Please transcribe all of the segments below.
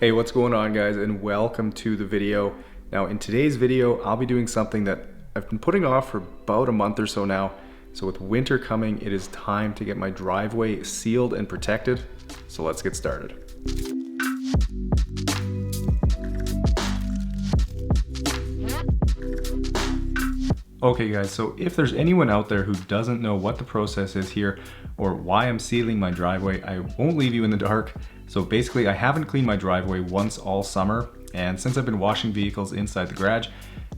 Hey, what's going on, guys, and welcome to the video. Now in today's video I'll be doing something that I've been putting off for about a month or so now. So with winter coming, it is time to get my driveway sealed and protected. So let's get started. Okay guys, so if there's anyone out there who doesn't know what the process is here or why I'm sealing my driveway, I won't leave you in the dark. So basically I haven't cleaned my driveway once all summer, and since I've been washing vehicles inside the garage,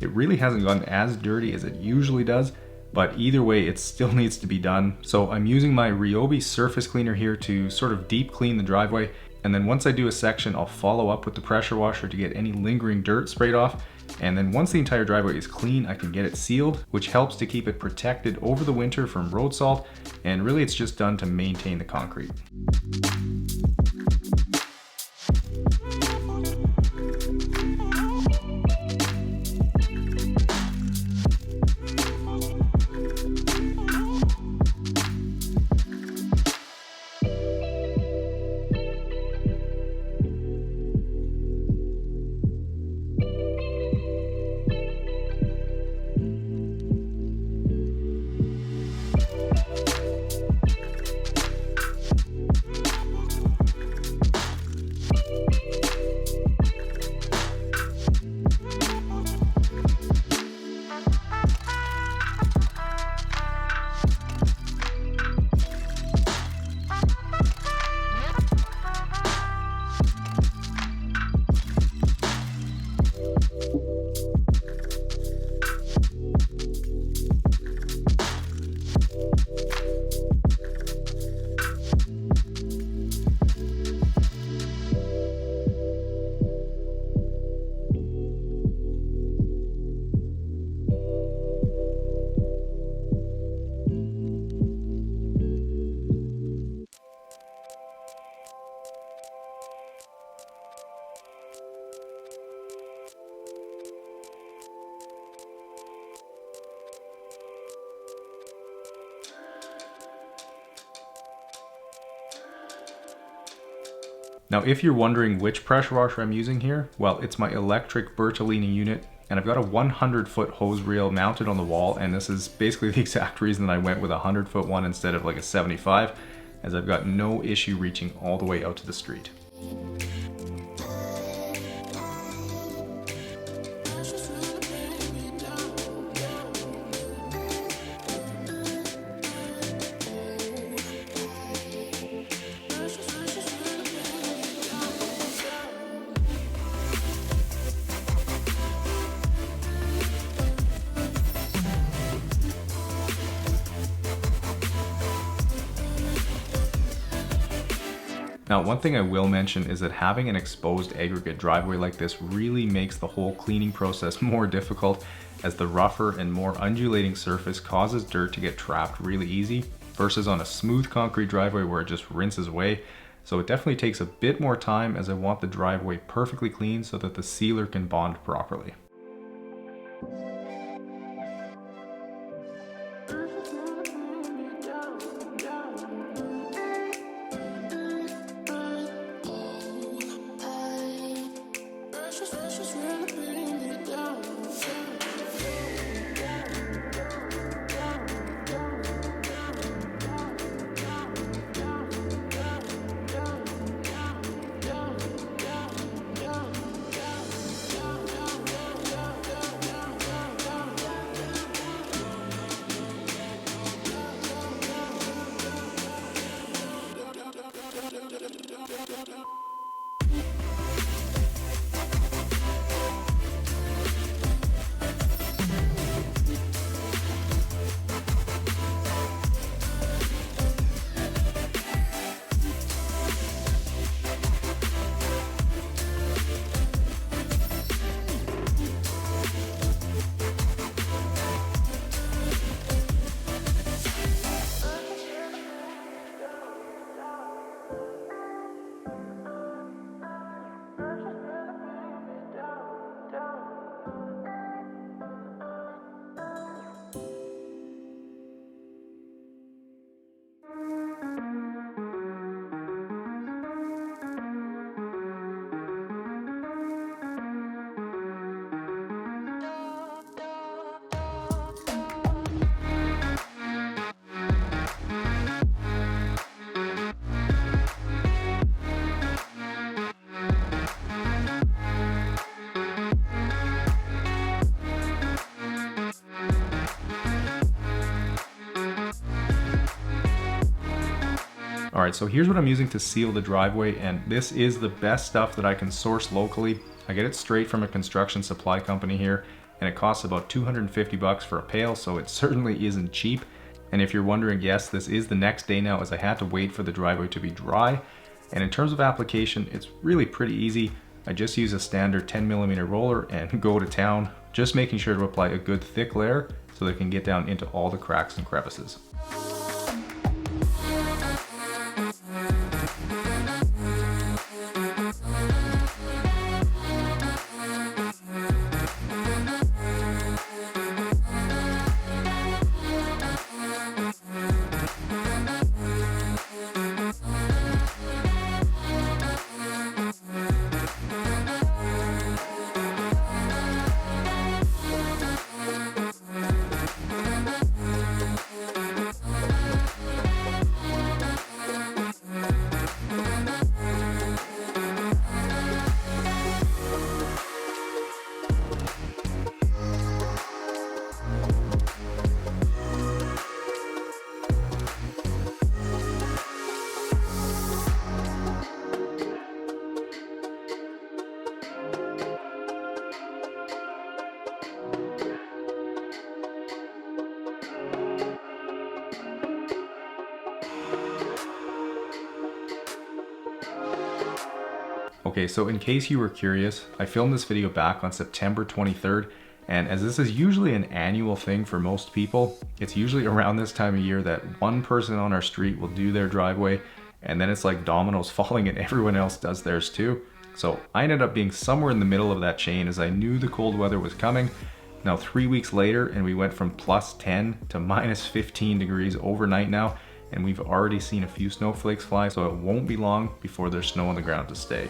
it really hasn't gotten as dirty as it usually does, but either way it still needs to be done. So I'm using my Ryobi surface cleaner here to sort of deep clean the driveway, and then once I do a section I'll follow up with the pressure washer to get any lingering dirt sprayed off. And then once the entire driveway is clean, I can get it sealed, which helps to keep it protected over the winter from road salt, and really it's just done to maintain the concrete. Now, if you're wondering which pressure washer I'm using here, well, it's my electric Bertolini unit, and I've got a 100-foot hose reel mounted on the wall, and this is basically the exact reason that I went with a 100-foot one instead of like a 75, as I've got no issue reaching all the way out to the street. Now, one thing I will mention is that having an exposed aggregate driveway like this really makes the whole cleaning process more difficult, as the rougher and more undulating surface causes dirt to get trapped really easy, versus on a smooth concrete driveway where it just rinses away. So it definitely takes a bit more time, as I want the driveway perfectly clean so that the sealer can bond properly. All right, so here's what I'm using to seal the driveway, and this is the best stuff that I can source locally. I get it straight from a construction supply company here, and it costs about 250 bucks for a pail, so it certainly isn't cheap. And if you're wondering, yes, this is the next day now, as I had to wait for the driveway to be dry. And in terms of application, it's really pretty easy. I just use a standard 10mm roller and go to town, just making sure to apply a good thick layer so they can get down into all the cracks and crevices. Okay, so in case you were curious, I filmed this video back on September 23rd, and as this is usually an annual thing for most people, it's usually around this time of year that one person on our street will do their driveway, and then it's like dominoes falling and everyone else does theirs too. So I ended up being somewhere in the middle of that chain as I knew the cold weather was coming. Now 3 weeks later, and we went from +10 to -15 degrees overnight now, and we've already seen a few snowflakes fly, so it won't be long before there's snow on the ground to stay.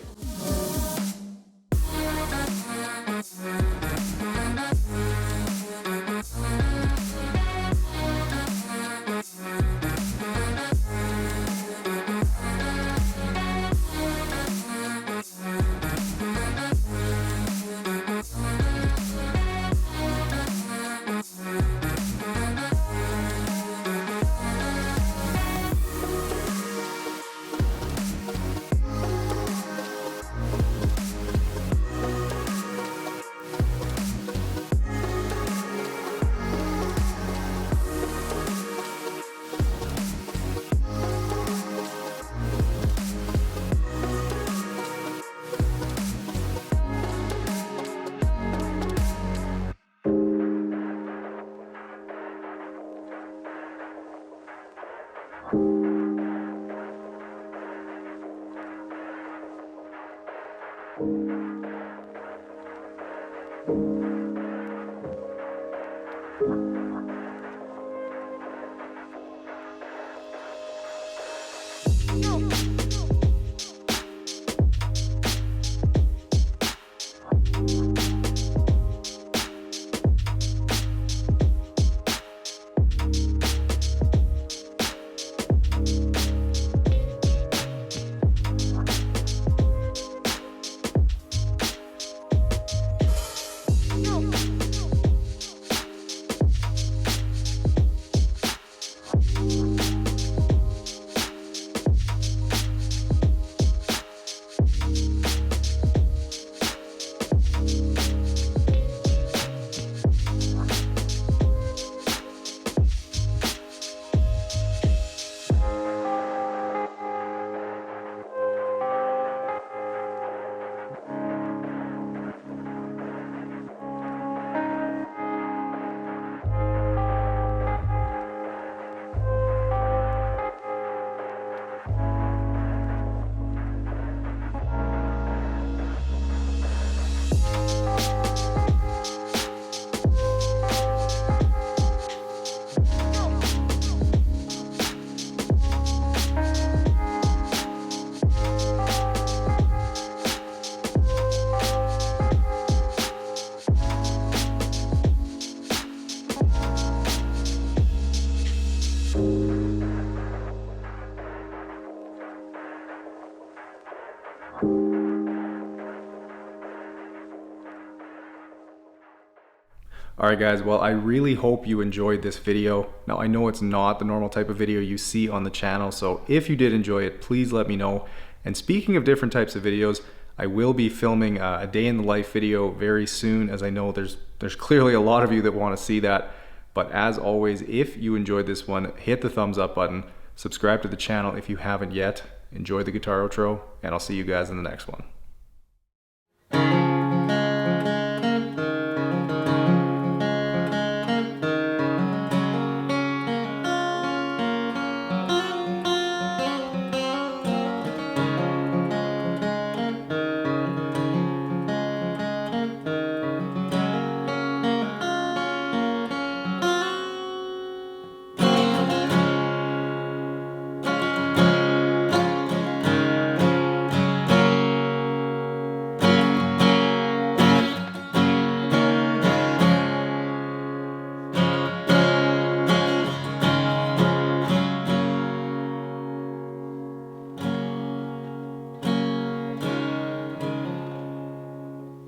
Alright guys, well I really hope you enjoyed this video. Now I know it's not the normal type of video you see on the channel, so if you did enjoy it, please let me know. And speaking of different types of videos, I will be filming a day in the life video very soon, as I know there's clearly a lot of you that want to see that. But as always, if you enjoyed this one, hit the thumbs up button, subscribe to the channel if you haven't yet, enjoy the guitar outro, and I'll see you guys in the next one.